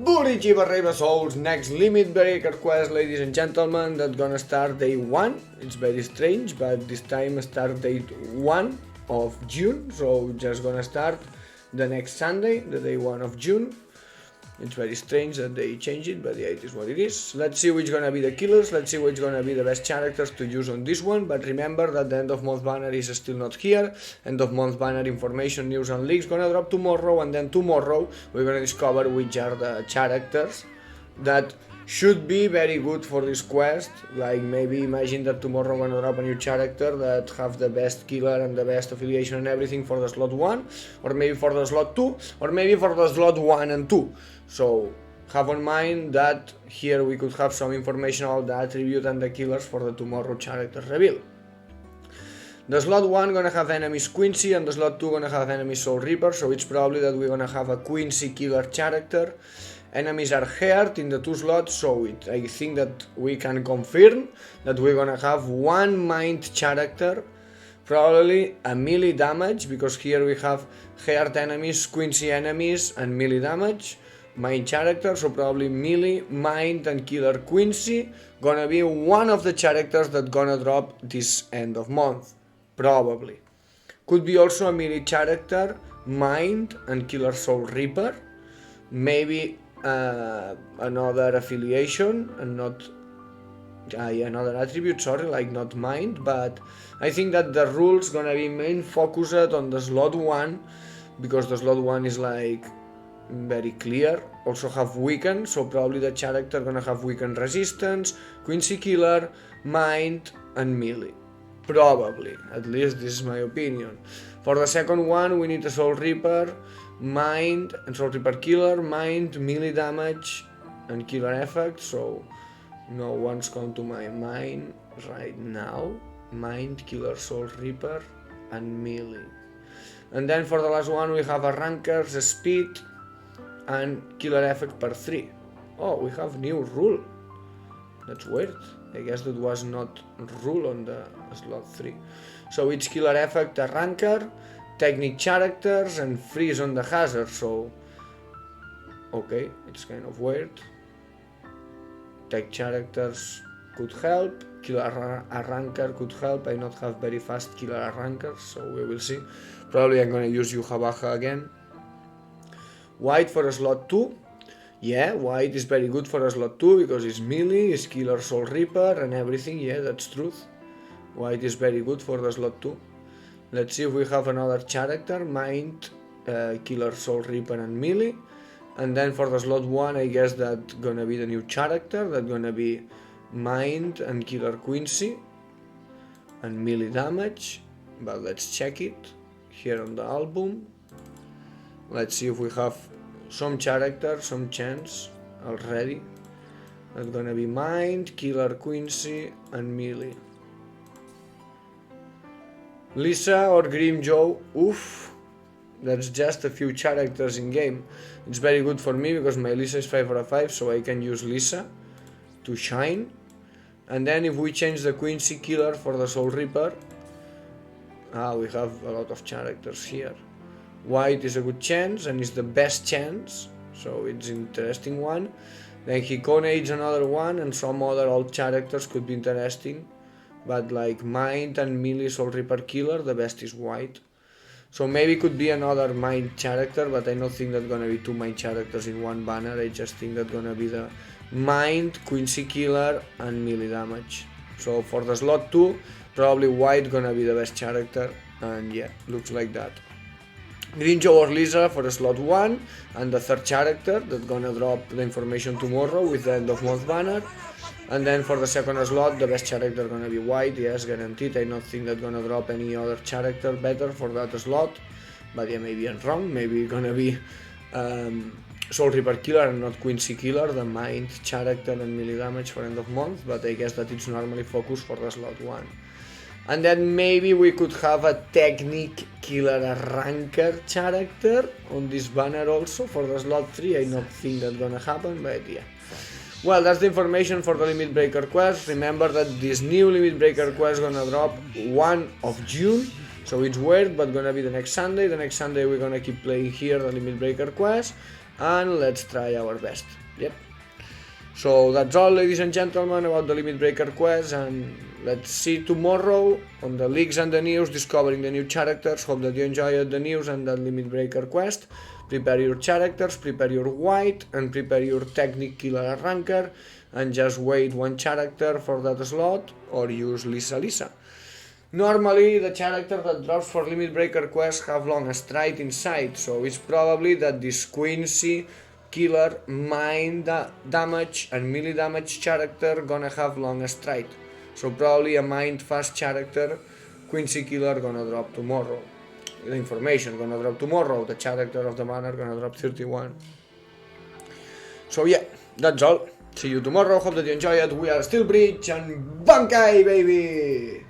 Bleach Souls next limit breaker quest, ladies and gentlemen, that's gonna start day 1. It's very strange, but this time start date 1 of June, so just gonna start the next Sunday, the day 1 of June. It's very strange that they change it, but yeah, it is what it is. Let's see which gonna be the killers, let's see which gonna be the best characters to use on this one, but remember that the end of month banner is still not here. End of month banner information, news and leaks gonna drop tomorrow, and then tomorrow we're gonna discover which are the characters that should be very good for this quest. Like maybe imagine that tomorrow we're gonna drop a new character that have the best killer and the best affiliation and everything for the slot 1, or maybe for the slot 2, or maybe for the slot 1 and 2. So have in mind that here we could have some information about the attribute and the killers for the tomorrow character reveal. The slot 1 gonna have enemies Quincy, and the slot 2 gonna have enemies Soul Reaper, so it's probably that we're gonna have a Quincy killer character. Enemies are Heart in the 2 slots, so I think that we can confirm that we're gonna have one mind character, probably a melee damage, because here we have Heart enemies, Quincy enemies, and melee damage. Mind character, so probably melee, mind, and killer Quincy gonna be one of the characters that gonna drop this end of month, probably. Could be also a melee character, mind, and killer Soul Reaper. Maybe another affiliation and not another attribute, sorry, like not mind, but I think that the rules gonna be main focused on the slot 1, because the slot 1 is like very clear. Also have weaken, so probably the character gonna have weaken resistance, Quincy killer, mind, and melee. Probably, at least this is my opinion. For the second one we need a Soul Reaper, mind, and Soul Reaper killer, mind, melee damage, and killer effect, so no one's come to my mind right now. Mind, killer, Soul Reaper, and melee. And then for the last one we have a rankers, speed, and killer effect per 3. Oh, we have new rule. That's weird. I guess that was not rule on the slot 3. So it's killer effect, a ranker, technique characters, and freeze on the hazard. So okay, it's kind of weird. Tech characters could help, killer a ranker could help. I not have very fast killer a ranker, so we will see. Probably I'm gonna use yhwach again. White for a slot 2. Yeah, white is very good for a slot 2 because it's melee, it's killer Soul Reaper and everything. Yeah, that's truth. White is very good for the slot 2. Let's see if we have another character, mind, killer Soul Reaper and melee. And then for the slot 1 I guess that's gonna be the new character, that's gonna be mind and killer Quincy and melee damage. But let's check it here on the album. Let's see if we have some character, some chance already. That's gonna be mind, killer Quincy, and melee. Lisa or Grim Joe, oof, that's just a few characters in game. It's very good for me because my Lisa is 5/5, so I can use Lisa to shine. And then if we change the Quincy killer for the Soul Reaper, we have a lot of characters here. White is a good chance and is the best chance, so it's an interesting one. Then Hikone is another one, and some other old characters could be interesting, but like mind and melee Soul Reaper killer, the best is white. So maybe could be another mind character, but I don't think that's gonna be 2 mind characters in one banner. I just think that's gonna be the mind, Quincy killer, and melee damage. So for the slot 2, probably white gonna be the best character, and yeah, looks like that. Green Joe or Lisa for slot 1, and the third character that's gonna drop the information tomorrow with the end of month banner. And then for the second slot, the best character gonna be white, yes, guaranteed. I don't think that's gonna drop any other character better for that slot, but yeah, maybe I'm wrong. Maybe gonna be Soul Reaper killer and not Quincy killer, the mind character and melee damage for end of month, but I guess that it's normally focused for the slot 1. And then maybe we could have a technique killer, a ranker character on this banner also for the slot 3. I don't think that's gonna happen, but yeah. Well, that's the information for the Limit Breaker quest. Remember that this new Limit Breaker quest is gonna drop 1 of June. So it's weird, but gonna be the next Sunday. The next Sunday we're gonna keep playing here the Limit Breaker quest. and let's try our best. Yep. So that's all, ladies and gentlemen, about the Limit Breaker quest, and let's see tomorrow on the leaks and the news, discovering the new characters. Hope that you enjoyed the news and the Limit Breaker quest. Prepare your characters, prepare your white, and prepare your technic killer ranker, and just wait one character for that slot, or use Lisa. Normally, the character that drops for Limit Breaker quest have long stride inside, so it's probably that this Quincy killer mind damage and melee damage character gonna have long stride. So probably a mind fast character, Quincy killer gonna drop tomorrow. The information gonna drop tomorrow, the character of the banner gonna drop 31. So yeah, that's all. See you tomorrow, hope that you enjoy it. We are still Bleach and BANKAI, baby!